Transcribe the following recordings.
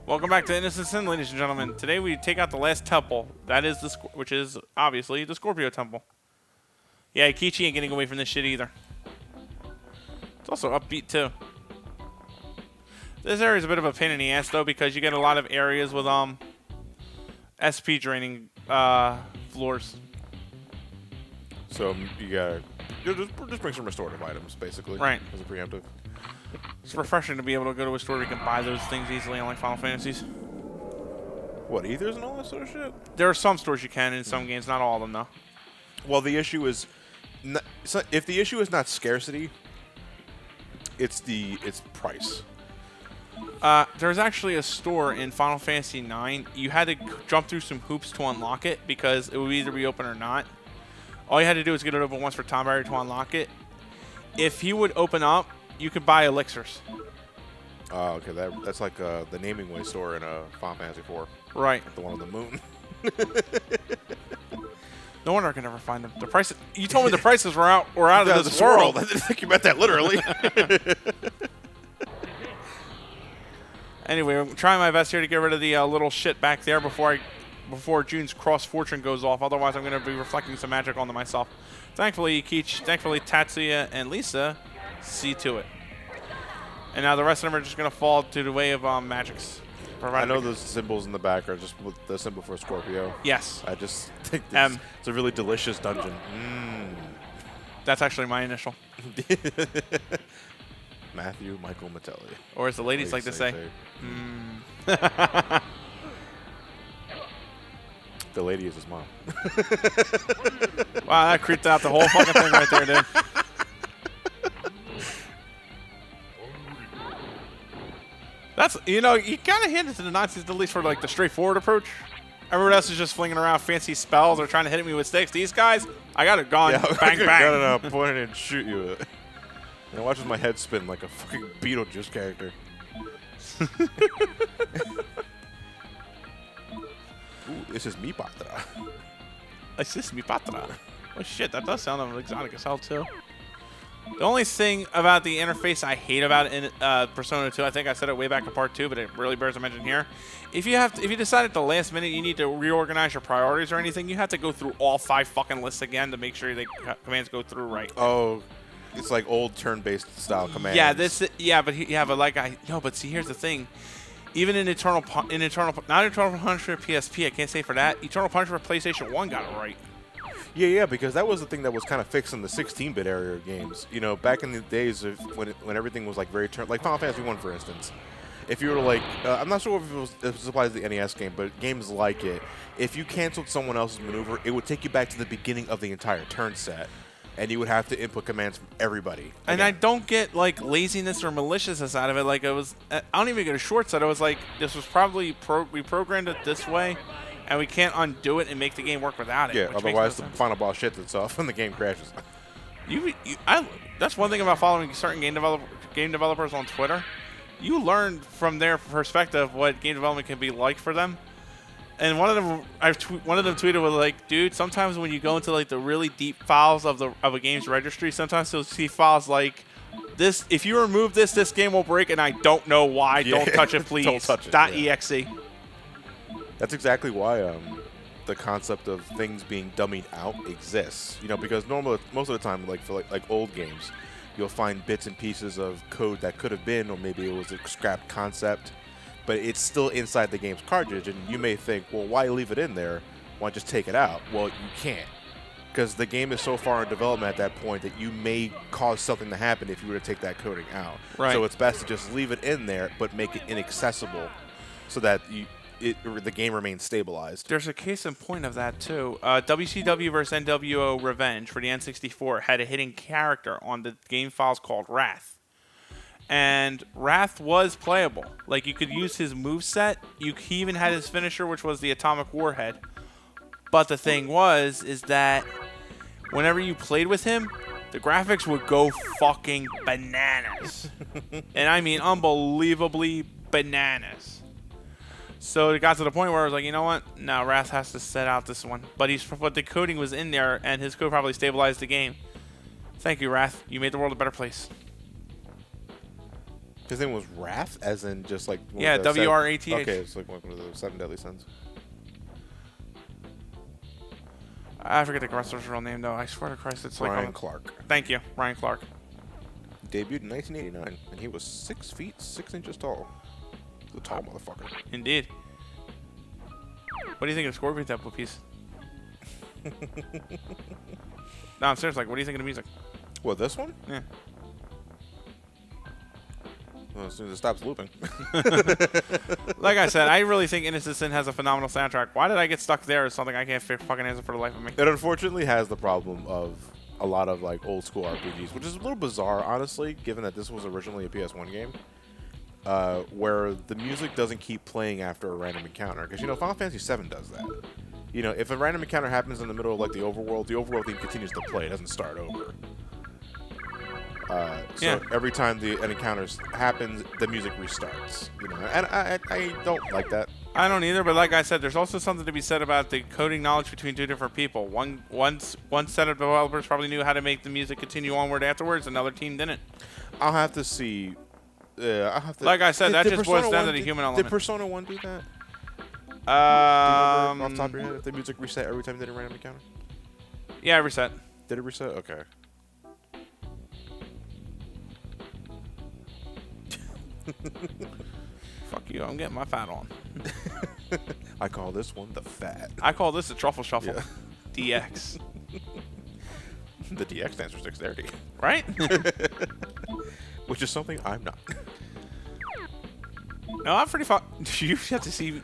Welcome back to Innocent Sin, ladies and gentlemen. Today we take out the last temple. That is which is obviously the Scorpio Temple. Yeah, Eikichi ain't getting away from this shit either. It's also upbeat too. This area is a bit of a pain in the ass though because you get a lot of areas with SP draining floors. So you gotta just bring some restorative items, basically. Right. As a preemptive. It's refreshing to be able to go to a store where you can buy those things easily, unlike Final Fantasies. What, ethers and all that sort of shit? There are some stores you can in some games, not all of them though. Well, the issue is, if the issue is not scarcity, it's price. There's actually a store in Final Fantasy IX. You had to jump through some hoops to unlock it because it would either be open or not. All you had to do was get it open once for Tom Barry to unlock it. If he would open up, you could buy elixirs. Oh, okay. That's like the Naming Way store in Final Fantasy IV. Right. The one on the moon. No wonder I can never find them. The prices. You told me the prices were out of this world. I didn't think you meant that literally. Anyway, I'm trying my best here to get rid of the little shit back there before June's cross fortune goes off. Otherwise, I'm going to be reflecting some magic onto myself. Thankfully, Tatsuya, and Lisa see to it. And now the rest of them are just going to fall to the way of magics. I know those symbols in the back are just the symbol for Scorpio. Yes. I just think it's a really delicious dungeon. That's actually my initial. Matthew Michael Matelli. Or as the ladies like to say. The lady is his mom. Wow, that creeped out the whole fucking thing right there, dude. That's, you kind of hinted to the Nazis at least for like the straightforward approach. Everyone else is just flinging around fancy spells or trying to hit me with sticks. These guys, I got a gun. Yeah, bang, bang. I got it point and shoot you with it. And watch as my head spin like a fucking Beetlejuice character. Ooh, this is mi patra. This is mi patra. Oh shit, that does sound exotic as hell too. The only thing about the interface I hate about it in Persona 2, I think I said it way back in Part 2, but it really bears a mention here. If you decide at the last minute you need to reorganize your priorities or anything, you have to go through all 5 fucking lists again to make sure the commands go through right. Oh, it's like old turn-based style commands. Yeah, but see, here's the thing. Even in Eternal Punishment PSP, I can't say for that. Eternal Punishment for PlayStation 1 got it right. Yeah, because that was the thing that was kind of fixed in the 16-bit era of games. Back in the days of when everything was like very like Final Fantasy 1, for instance. If you were like, I'm not sure if it applies to the NES game, but games like it, if you canceled someone else's maneuver, it would take you back to the beginning of the entire turn set. And you would have to input commands from everybody. And I don't get like laziness or maliciousness out of it. Like I don't even get a short set. I was like, this was probably we programmed it this way, and we can't undo it and make the game work without it. Yeah, otherwise the final boss shits itself when the game crashes. That's one thing about following certain game developers on Twitter. You learn from their perspective what game development can be like for them. And one of them tweeted was like, dude, sometimes when you go into like the really deep files of a game's registry, sometimes you'll see files like this. If you remove this game will break, and I don't know why. Yeah. Don't touch it, please. Don't touch it. .exe. That's exactly why the concept of things being dummied out exists. Because most of the time, like for like old games, you'll find bits and pieces of code that could have been, or maybe it was a scrapped concept. But it's still inside the game's cartridge, and you may think, well, why leave it in there? Why just take it out? Well, you can't, because the game is so far in development at that point that you may cause something to happen if you were to take that coding out. Right. So it's best to just leave it in there, but make it inaccessible, so that the game remains stabilized. There's a case in point of that too. WCW vs. NWO Revenge for the N64 had a hidden character on the game files called Wrath. And Wrath was playable. Like, you could use his moveset. He even had his finisher, which was the Atomic Warhead. But the thing is that whenever you played with him, the graphics would go fucking bananas. And I mean unbelievably bananas. So it got to the point where I was like, you know what? No, Wrath has to set out this one. But the coding was in there, and his code probably stabilized the game. Thank you, Wrath. You made the world a better place. His name was Wrath, as in just like Yeah, WRATH. Okay, it's like one of the 7 deadly sins. I forget the wrestler's real name though. I swear to Christ, it's like Ryan Clark. Thank you, Ryan Clark. Debuted in 1989, and he was 6 feet 6 inches tall. He's a tall motherfucker. Indeed. What do you think of Scorpio Temple piece? No, I'm serious. Like, what do you think of the music? What, this one? Yeah. Well, as soon as it stops looping. Like I said, I really think Innocent Sin has a phenomenal soundtrack. Why did I get stuck there is something I can't fucking answer for the life of me. It unfortunately has the problem of a lot of like old school RPGs, which is a little bizarre, honestly, given that this was originally a PS1 game, where the music doesn't keep playing after a random encounter. Because, you know, Final Fantasy VII does that. You know, if a random encounter happens in the middle of like the overworld theme continues to play. It doesn't start over. So every time an encounter happens, the music restarts. You know, and I don't like that. I don't either, but like I said, there's also something to be said about the coding knowledge between two different people. One set of developers probably knew how to make the music continue onward afterwards. Another team didn't. I'll have to see. I'll have to. Like I said, that just Persona boils down 1 to the human element. Did Persona 1 do that? Do you remember off the top of your head if the music reset every time you did a random encounter? Yeah, reset. Did it reset? Okay. Fuck you, I'm getting my fat on. I call this one the fat. I call this a truffle shuffle. Yeah. DX. The DX stands for dexterity. Right? Which is something I'm not. No, I'm pretty You have to see.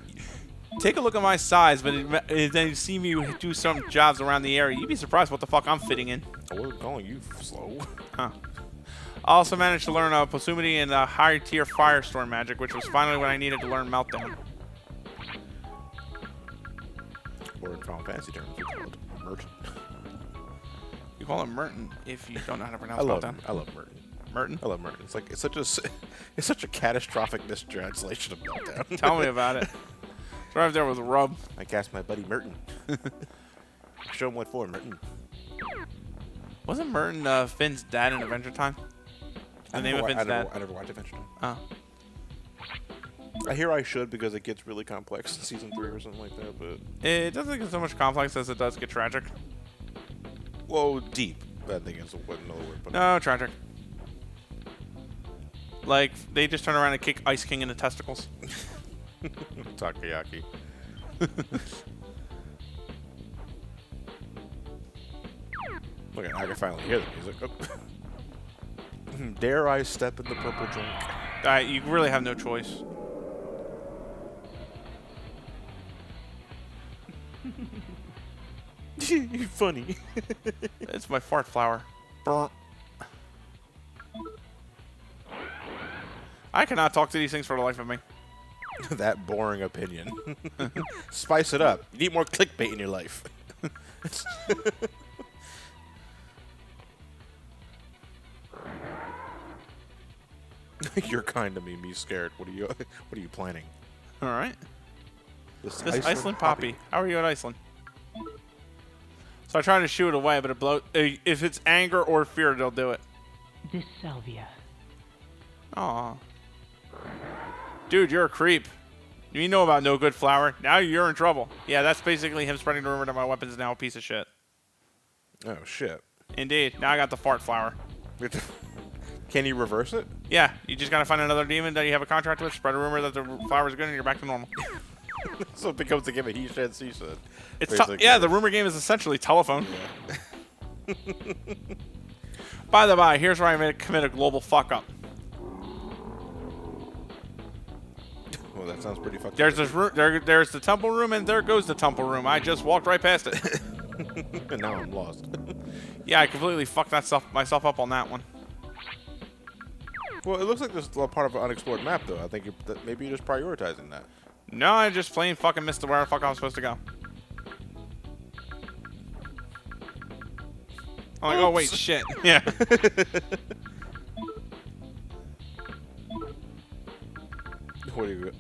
Take a look at my size, but then you see me do some jobs around the area. You'd be surprised what the fuck I'm fitting in. I wasn't calling you slow. Huh. I also managed to learn Posumity and higher tier Firestorm magic, which was finally what I needed to learn Meltdown. Or in Final Fantasy terms, we call it Merton. You call it Merton if you don't know how to pronounce I love Meltdown. I love Merton. Merton? I love Merton. It's like it's such a catastrophic mistranslation of Meltdown. Tell me about it. It's right there with Rub. I cast my buddy Merton. Show him what for, Merton. Wasn't Merton Finn's dad in Adventure Time? The name of Finn's dad? I never watched Adventure Time. Oh. I hear I should because it gets really complex in season 3 or something like that, but It doesn't get so much complex as it does get tragic. whoa, deep. I think is another word, but No, tragic. Like, they just turn around and kick Ice King in the testicles. Takoyaki. Look, I can finally hear the music. Oh. Dare I step in the purple drink? You really have no choice. You're funny. It's my fart flower. Brr. I cannot talk to these things for the life of me. That boring opinion. Spice it up. You need more clickbait in your life. You're kind to me scared. What are you planning? All right. This Iceland Poppy. How are you at Iceland? So I try to shoo it away, but it blows. If it's anger or fear, they'll do it. This salvia. Aw. Dude, you're a creep. You know about no good flower. Now you're in trouble. Yeah, that's basically him spreading the rumor that my weapon's now a piece of shit. Oh shit. Indeed. Now I got the fart flower. Can you reverse it? Yeah, you just gotta find another demon that you have a contract with, spread a rumor that the flower's good, and you're back to normal. So it becomes a game of he said, she said. It's yeah, the rumor game is essentially telephone. Yeah. By the by, here's where I commit a global fuck up. Well, that sounds pretty fucked There's up. this there's the temple room, and there goes the temple room. I just walked right past it. And now I'm lost. Yeah, I completely fucked myself up on that one. Well, it looks like this is part of an unexplored map, though. I think maybe you're just prioritizing that. No, I just plain fucking missed where the fuck I was supposed to go. I'm like, oh wait, shit. Yeah. What do you got?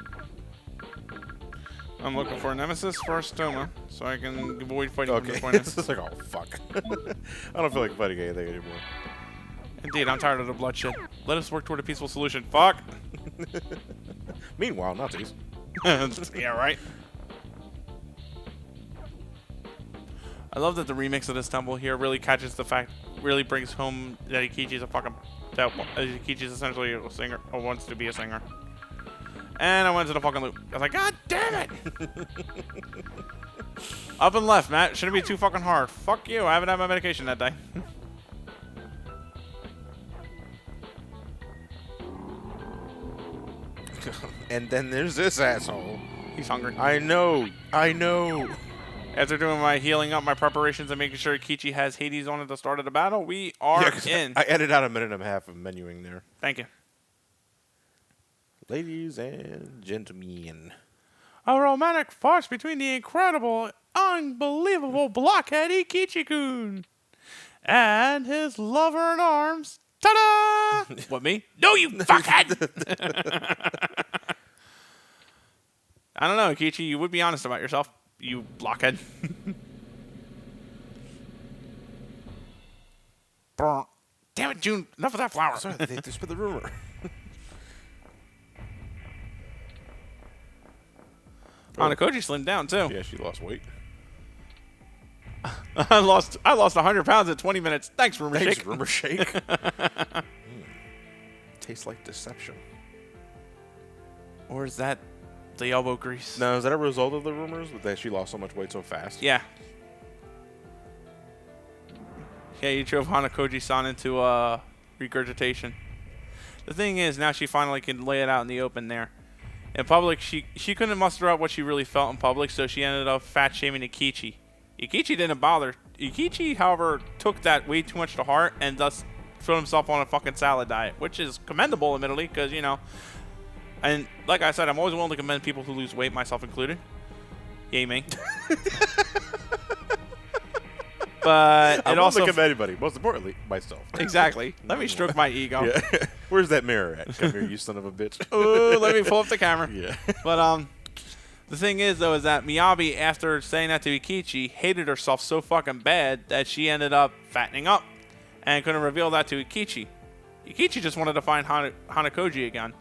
I'm looking for a nemesis for a stoma, so I can avoid fighting Okay. disappointments. It's like, oh, fuck. I don't feel like fighting anything anymore. Indeed, I'm tired of the bloodshed. Let us work toward a peaceful solution. Fuck! Meanwhile, Nazis. Yeah, right. I love that the remix of this temple here really catches the fact, really brings home that Eikichi's a fucking temple. Eikichi's essentially a singer, or wants to be a singer. And I went to the fucking loop. I was like, God damn it! Up and left, Matt. Shouldn't be too fucking hard. Fuck you. I haven't had my medication that day. And then there's this asshole. He's hungry. I know. After doing my healing up, my preparations, and making sure Eikichi has Hades on at the start of the battle, we are in. I edited out a minute and a half of menuing there. Thank you. Ladies and gentlemen. A romantic farce between the incredible, unbelievable blockhead Eikichi-kun and his lover in arms. Ta-da! What, me? No, you fuckhead! I don't know, Eikichi. You would be honest about yourself, you blockhead. Damn it, June. Enough of that flower. Sorry, they spread the rumor. Hanakoji slimmed down, too. Yeah, she lost weight. I lost 100 pounds in 20 minutes. Thanks, Rumor Thanks, Shake. Rumor Shake. Tastes like deception. Or is that the elbow grease? Now, is that a result of the rumors that she lost so much weight so fast? Yeah. Yeah, you drove Hanakoji-san into regurgitation. The thing is, now she finally can lay it out in the open there. In public, she couldn't muster up what she really felt in public, so she ended up fat-shaming Eikichi. Eikichi didn't bother. Eikichi, however, took that way too much to heart and thus threw himself on a fucking salad diet, which is commendable, admittedly, because, you know. And like I said, I'm always willing to commend people who lose weight, myself included. Yay, me. But I it won't also commend anybody. Most importantly, myself. Exactly. Let me stroke my ego. Yeah. Where's that mirror at? Come here, you son of a bitch. Ooh, let me pull up the camera. Yeah. But the thing is though is that Miyabi, after saying that to Eikichi, hated herself so fucking bad that she ended up fattening up and couldn't reveal that to Eikichi. Eikichi just wanted to find Hanakoji again.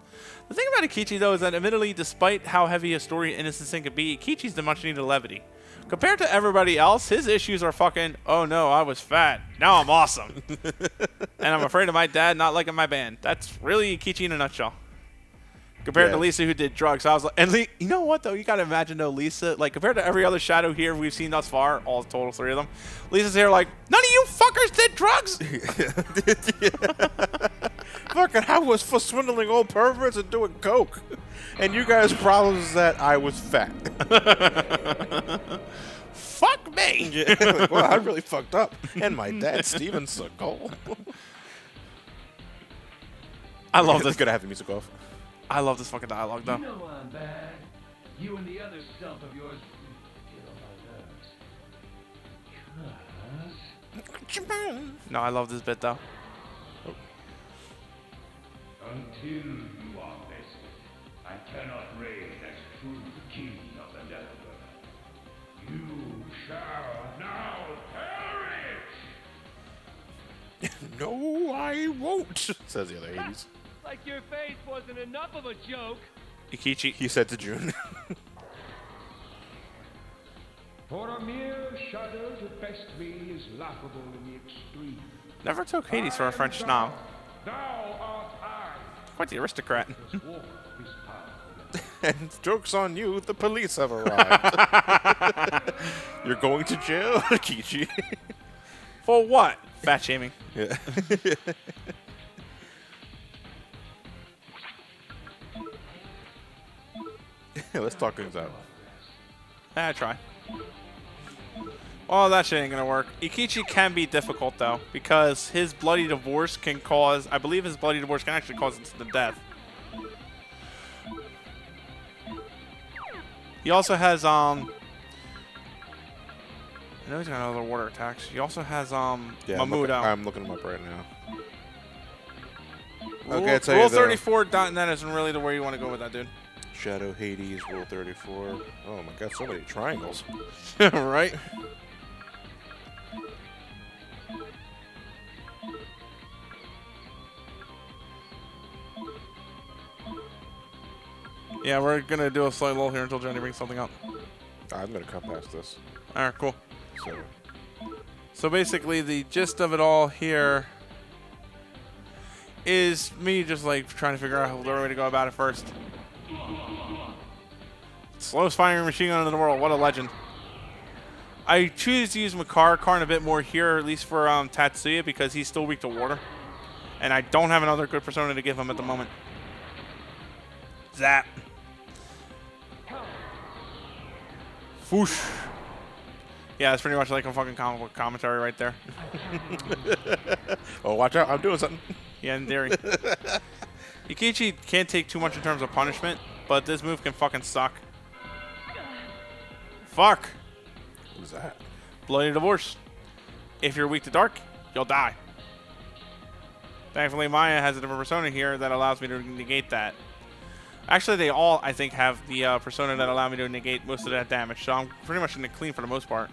The thing about Eikichi though is that admittedly, despite how heavy a story Innocent Sin could be, Eikichi's the much needed levity. Compared to everybody else, his issues are fucking, oh no, I was fat. Now I'm awesome. And I'm afraid of my dad not liking my band. That's really Eikichi in a nutshell. Compared to Lisa, who did drugs. I was like, and you know what, though? You got to imagine, though, Lisa, like, compared to every other shadow here we've seen thus far, all total 3 of them, Lisa's here like, none of you fuckers did drugs. Fucking, I was for swindling old perverts and doing coke. And you guys' problem is that I was fat. Fuck me. Yeah. Well, I really fucked up. And my dad, Steven Seagal. I love this. Gonna have the music off. I love this fucking dialogue, though. You know I'm bad. You and the other stump of yours get on my nerves. No, I love this bit, though. Until you are bested, I cannot reign as true king of the Netherworld. You shall now perish! No, I won't, says the other Hades. Like your face wasn't enough of a joke. Eikichi. He said to June. For a mere shadow to pest me is laughable in the extreme. Never took Hades for a French snob. Thou art I. Quite the aristocrat. Walk this path. And joke's on you, the police have arrived. You're going to jail, Eikichi. For what? Fat shaming. Yeah. Let's talk things out. I try. Oh, that shit ain't gonna work. Eikichi can be difficult though, because his bloody divorce can cause. I believe his bloody divorce can actually cause instant death. He also has I know he's got other water attacks. He also has Yeah, Mamudo. I'm looking him up right now. Rule, Okay, I tell you though. Rule34.net isn't really the way you want to go with that, dude. Shadow Hades, Rule 34. Oh my god, so many triangles. Right? Yeah, we're going to do a slight lull here until Johnny brings something up. I'm going to cut past this. All right, cool. So, So basically, the gist of it all here is me just like trying to figure out the right way to go about it first. Slowest firing machine gun in the world. What a legend. I choose to use Karn a bit more here, at least for Tatsuya, because he's still weak to water. And I don't have another good persona to give him at the moment. Zap. Whoosh. Yeah, it's pretty much like a fucking comic book commentary right there. oh, watch out. I'm doing something. Yeah, in theory. Eikichi can't take too much in terms of punishment, but this move can fucking suck. Fuck. Who's that? Bloody divorce. If you're weak to dark, you'll die. Thankfully, Maya has a different persona here that allows me to negate that. Actually, they all, I think, have the persona that allow me to negate most of that damage, so I'm pretty much in the clean for the most part.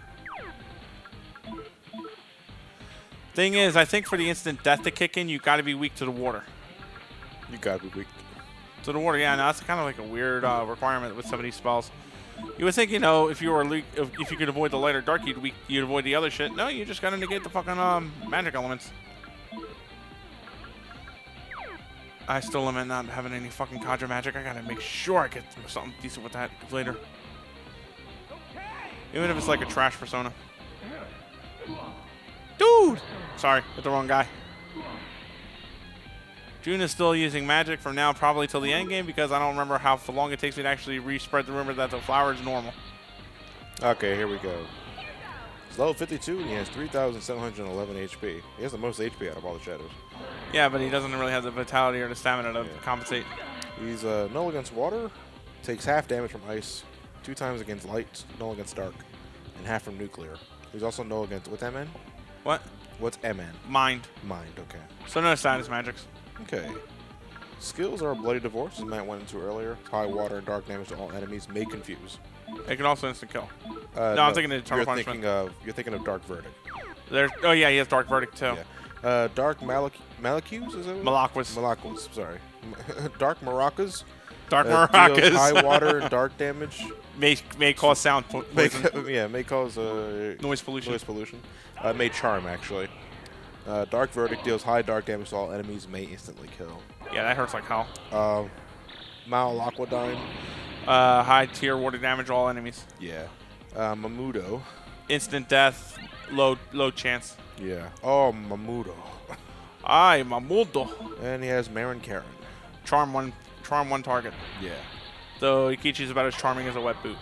Thing is, I think for the instant death to kick in, you got to be weak to the water. You got to be weak. To the water, yeah. No, that's kind of like a weird requirement with some of these spells. You would think, you know, if you were if you could avoid the light or dark, you'd avoid the other shit. No, you just got to negate the fucking magic elements. I still lament not having any fucking Kadra magic. I gotta make sure I get something decent with that later. Even if it's like a trash persona. Dude! Sorry, hit the wrong guy. June is still using magic from now probably till the end game because I don't remember how long it takes me to actually re-spread the rumor that the flower is normal. Okay, here we go. He's level 52 and he has 3,711 HP. He has the most HP out of all the shadows. Yeah, but he doesn't really have the vitality or the stamina to compensate. He's null against water, takes half damage from ice, 2 times against light, null against dark, and half from nuclear. He's also null against, what's MN? What? What's MN? Mind. Mind, okay. So no status magics. Okay. Skills are Bloody Divorce, as Matt went into earlier. High water and dark damage to all enemies may confuse. It can also instant kill. No, I'm thinking of Eternal Punishment. You're thinking of Dark Verdict. Oh yeah, he has Dark Verdict too. Yeah. Dark Malacus, is it? Malaquas, sorry. Dark Maracas. Dark Maracas. Deals high water and dark damage. May cause sound poison. May cause noise pollution. Noise pollution. May charm, actually. Dark Verdict deals high dark damage to all enemies, may instantly kill. Yeah, that hurts like hell. Malaquadine. High tier water damage to all enemies. Yeah. Mamudo. Instant death, low chance. Yeah. Oh, Mamudo. Ay, Mamudo. And he has Marin Karen. Charm one target. Yeah. Though Eikichi's about as charming as a wet boot.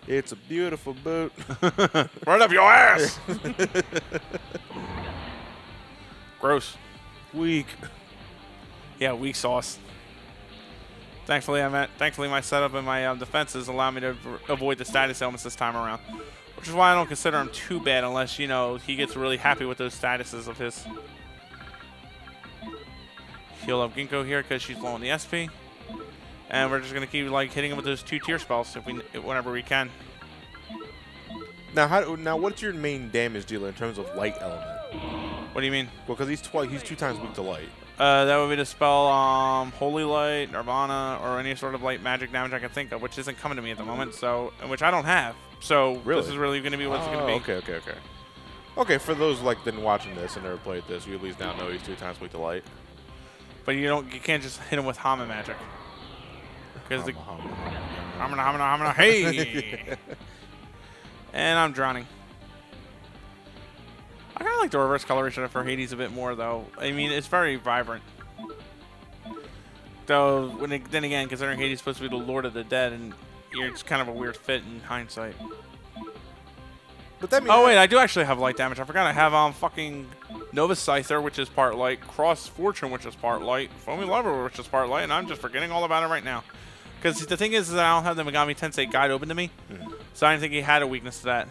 It's a beautiful boot. Right up your ass! Gross. Weak. Yeah, weak sauce. Thankfully, my setup and my defenses allow me to avoid the status ailments this time around. Which is why I don't consider him too bad unless, you know, he gets really happy with those statuses of his. Heal up Ginkgo here because she's low on the SP. And we're just going to keep like hitting him with those 2-tier spells whenever we can. Now, what's your main damage dealer in terms of light element? What do you mean? Well, because he's 2 times weak to light. That would be to spell Holy Light, Nirvana, or any sort of light magic damage I can think of, which isn't coming to me at the moment, so which I don't have. So really? This is really going to be what it's going to be. Okay. Okay, for those like been watching this and never played this, you at least now know he's 2 times weak to light. But you can't just hit him with Hama magic. Because the Hamana, hey! And I'm drowning. I kind of like the reverse coloration for Hades a bit more, though. I mean, it's very vibrant. Though, then again, considering Hades is supposed to be the Lord of the Dead, and it's kind of a weird fit in hindsight. But that means oh wait, I do actually have light damage. I forgot I have fucking Nova Scyther, which is part light, Cross Fortune, which is part light, Foamy Lover, which is part light, and I'm just forgetting all about it right now. Because the thing is that I don't have the Megami Tensei guide open to me, so I didn't think he had a weakness to that.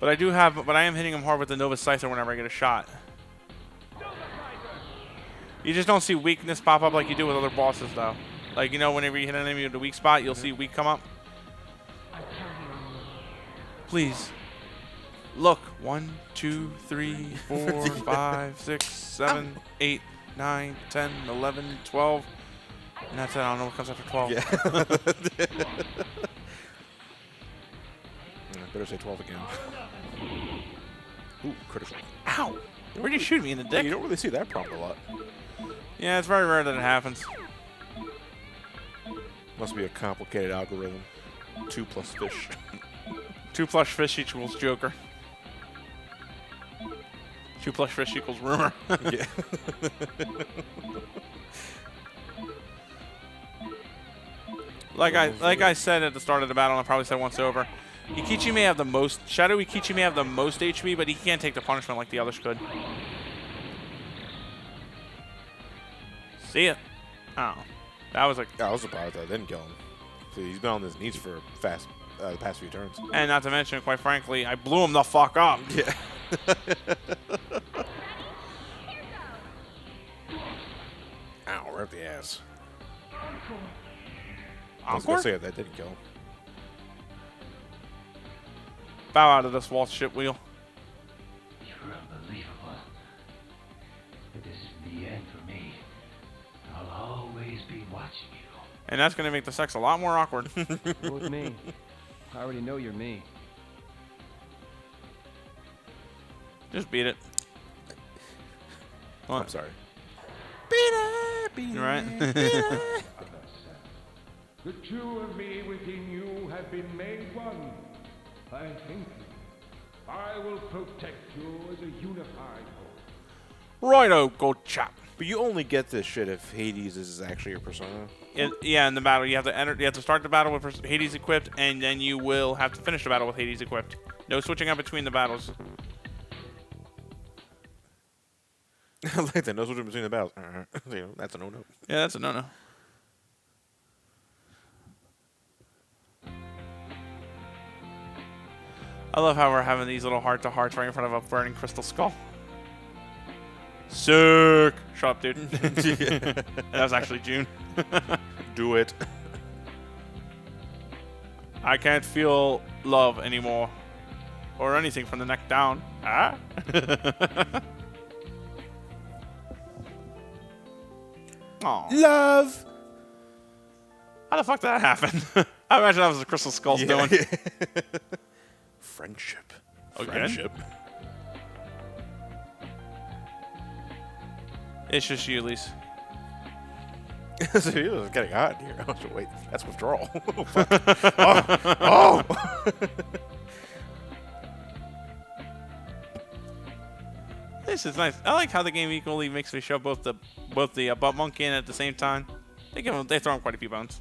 But I am hitting him hard with the Nova Scyther whenever I get a shot. You just don't see weakness pop up like you do with other bosses, though. Like, you know, whenever you hit an enemy with a weak spot, you'll see weak come up. Please. Look. 1, 2, 3, 4, 5, 6, 7, 8, 9, 10, 11, 12. And that's it. I don't know what comes after 12. Yeah. Better say 12 again. Ooh, critical. Ow! Where'd you shoot me in the dick? You don't really see that prompt a lot. Yeah, it's very rare that it happens. Must be a complicated algorithm. 2 plus fish. 2 plus fish equals Joker. 2 plus fish equals rumor. Yeah. Like I said at the start of the battle, and I probably said once over, Eikichi may have the most Shadow Eikichi may have the most HP, but he can't take the punishment like the others could. See it? Oh, that was like. I was surprised that I didn't kill him. See, he's been on his knees for the past few turns. And not to mention, quite frankly, I blew him the fuck up. Yeah. Ow, right up the ass. I was gonna Encore? say that didn't kill him. Bow out of this waltz shit wheel. You're unbelievable. But this is the end for me. I'll always be watching you. And that's gonna make the sex a lot more awkward. Go with me. I already know you're me. Just beat it. What? I'm sorry. You right? The two of me within you have been made one. I thank you. I will protect you as a unified whole. Righto, go chop. But you only get this shit if Hades is actually your persona. Yeah, in the battle, you have to enter. You have to start the battle with Hades equipped, and then you will have to finish the battle with Hades equipped. No switching up between the battles. I like that. No switching between the battles. You know, that's a no-no. Yeah, that's a no-no. I love how we're having these little heart-to-hearts right in front of a burning crystal skull. Sick. Shut up, dude. That was actually June. Do it. I can't feel love anymore. Or anything from the neck down. Ah? Aw. Love. How the fuck did that happen? I imagine that was a crystal skull's doing. Friendship. Again? Friendship. It's just you, Lise. So it was getting hot in here. Oh, wait, that's withdrawal. Oh, fuck. Oh. This is nice. I like how the game equally makes me show both the butt monkey in at the same time. They throw him quite a few bones.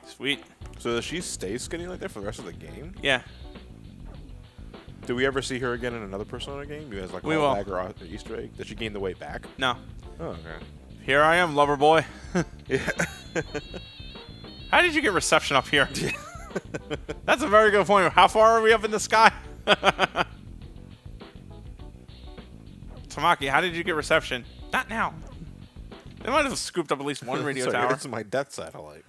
Sweet. So does she stay skinny like that for the rest of the game? Yeah. Do we ever see her again in another Persona game? You guys like We a will. bag or Easter egg? Does she gain the weight back? No. Oh, okay. Here I am, lover boy. Yeah. How did you get reception up here? That's a very good point. How far are we up in the sky? Tamaki, how did you get reception? Not now. They might have scooped up at least one radio Sorry, tower. it's my death satellite.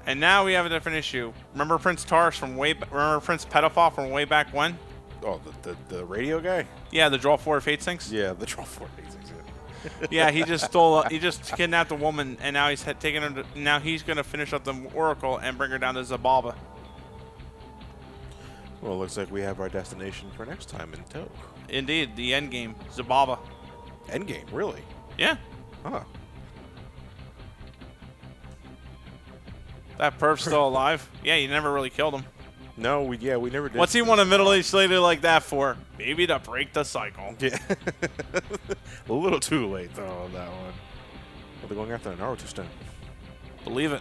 And now we have a different issue. Remember Prince Taurus from remember Prince Pedophile from way back when? Oh, the radio guy? Yeah, the Draw 4 Fate Sinks. Yeah, the Draw 4 basics. Yeah, he just he just kidnapped a woman, and now he's taking her. Now he's gonna finish up the Oracle and bring her down to Zabalba. Well, it looks like we have our destination for next time in tow. Indeed, the end game, Zabalba. Endgame, really? Yeah, Huh. that perv's still alive. Yeah, you never really killed him. No, we never did. What's he want a middle-aged lady like that for? Maybe to break the cycle. Yeah. A little too late, though, on that one. Well, they're going after the Naruto stone. Believe it.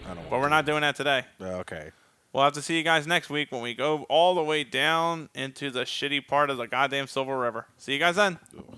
I don't want But we're not doing that today. Okay. We'll have to see you guys next week when we go all the way down into the shitty part of the goddamn Silver River. See you guys then. Ugh.